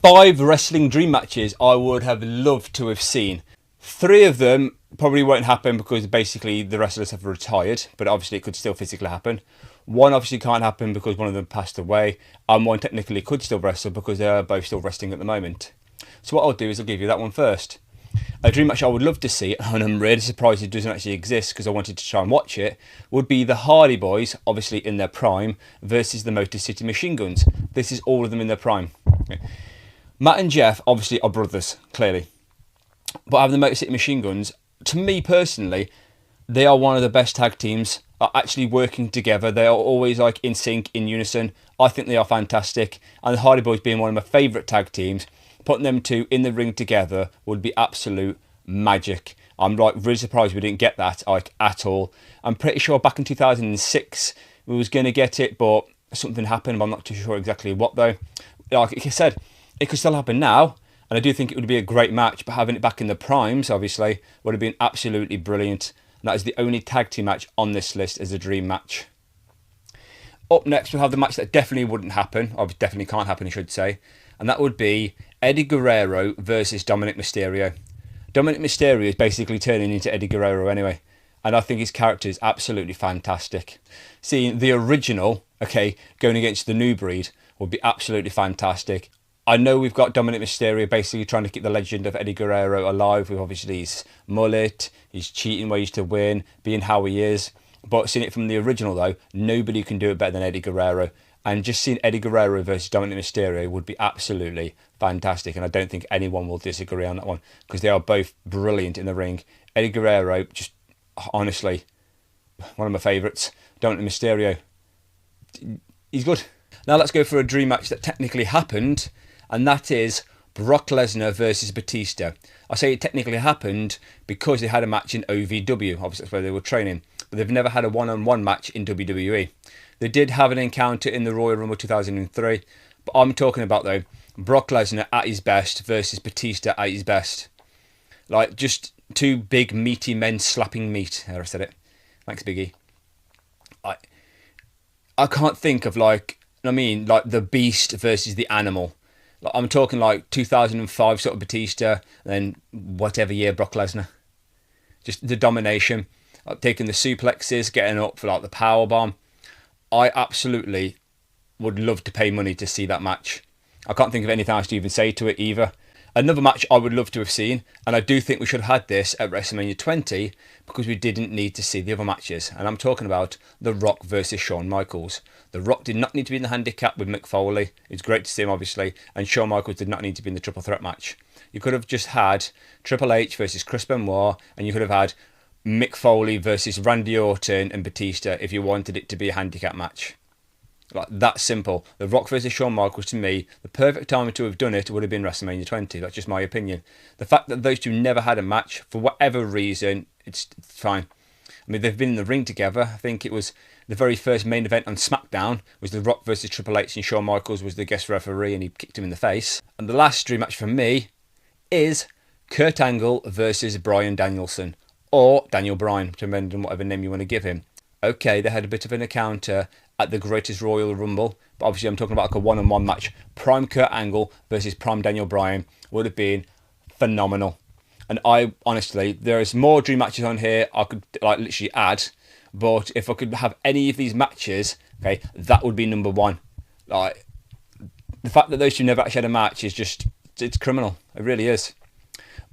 5 wrestling dream matches I would have loved to have seen. 3 of them probably won't happen because basically the wrestlers have retired, but obviously it could still physically happen. 1 obviously can't happen because one of them passed away, and 1 technically could still wrestle because they are both still wrestling at the moment. So what I'll do is I'll give you that one first. A dream match I would love to see, and I'm really surprised it doesn't actually exist because I wanted to try and watch it, would be the Hardy Boys, obviously in their prime, versus the Motor City Machine Guns. This is all of them in their prime. Matt and Jeff obviously are brothers, clearly. But having the Motor City Machine Guns, to me personally, they are one of the best tag teams, are actually working together. They are always like in sync, in unison. I think they are fantastic. And the Hardy Boys being one of my favourite tag teams, putting them 2 in the ring together would be absolute magic. I'm like really surprised we didn't get that like at all. I'm pretty sure back in 2006 we was going to get it, but something happened. I'm not too sure exactly what though. Like I said, it could still happen now. And I do think it would be a great match, but having it back in the primes, obviously, would have been absolutely brilliant. And that is the only tag team match on this list as a dream match. Up next, we'll have the match that definitely wouldn't happen, or definitely can't happen, I should say. And that would be Eddie Guerrero versus Dominic Mysterio. Dominic Mysterio is basically turning into Eddie Guerrero anyway. And I think his character is absolutely fantastic. Seeing the original, okay, going against the new breed would be absolutely fantastic. I know we've got Dominic Mysterio basically trying to keep the legend of Eddie Guerrero alive with obviously his mullet, his cheating ways to win, being how he is. But seeing it from the original though, nobody can do it better than Eddie Guerrero. And just seeing Eddie Guerrero versus Dominic Mysterio would be absolutely fantastic. And I don't think anyone will disagree on that one because they are both brilliant in the ring. Eddie Guerrero, just honestly, one of my favourites. Dominic Mysterio, he's good. Now let's go for a dream match that technically happened. And that is Brock Lesnar versus Batista. I say it technically happened because they had a match in OVW. Obviously that's where they were training. But they've never had a one-on-one match in WWE. They did have an encounter in the Royal Rumble 2003. But I'm talking about, though, Brock Lesnar at his best versus Batista at his best. Like, just 2 big, meaty men slapping meat. There, I said it. Thanks, Biggie. I can't think of, like the beast versus the animal. Like, I'm talking like 2005 sort of Batista, and then whatever year Brock Lesnar. Just the domination, like taking the suplexes, getting up for like the power bomb. I absolutely would love to pay money to see that match. I can't think of anything else to even say to it either. Another match I would love to have seen, and I do think we should have had this at WrestleMania 20 because we didn't need to see the other matches. And I'm talking about The Rock versus Shawn Michaels. The Rock did not need to be in the handicap with Mick Foley. It's great to see him, obviously. And Shawn Michaels did not need to be in the triple threat match. You could have just had Triple H versus Chris Benoit, and you could have had Mick Foley versus Randy Orton and Batista if you wanted it to be a handicap match. Like, that simple. The Rock versus Shawn Michaels, to me, the perfect time to have done it would have been WrestleMania 20. That's just my opinion. The fact that those 2 never had a match, for whatever reason, it's fine. I mean, they've been in the ring together. I think it was the very first main event on SmackDown was The Rock versus Triple H, and Shawn Michaels was the guest referee and he kicked him in the face. And the last dream match for me is Kurt Angle versus Bryan Danielson, or Daniel Bryan, depending on whatever name you want to give him. Okay, they had a bit of an encounter at the Greatest Royal Rumble, but obviously I'm talking about like a one-on-one match. Prime Kurt Angle versus Prime Daniel Bryan would have been phenomenal. And I honestly, there's more dream matches on here I could like literally add, but if I could have any of these matches, okay, that would be number 1. Like, the fact that those 2 never actually had a match is just, it's criminal. It really is.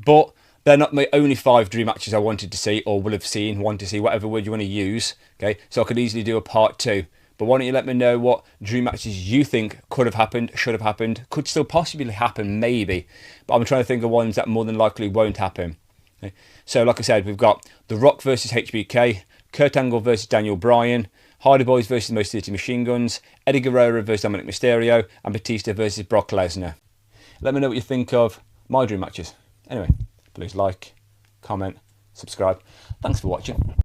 But they're not my only 5 dream matches I wanted to see, or will have seen, want to see, whatever word you want to use. Okay, so I could easily do a part 2. But why don't you let me know what dream matches you think could have happened, should have happened, could still possibly happen, maybe. But I'm trying to think of ones that more than likely won't happen. Okay. So like I said, we've got The Rock versus HBK, Kurt Angle versus Daniel Bryan, Hardy Boys versus Motor City Machine Guns, Eddie Guerrero versus Dominic Mysterio, and Batista versus Brock Lesnar. Let me know what you think of my dream matches. Anyway, please like, comment, subscribe. Thanks for watching.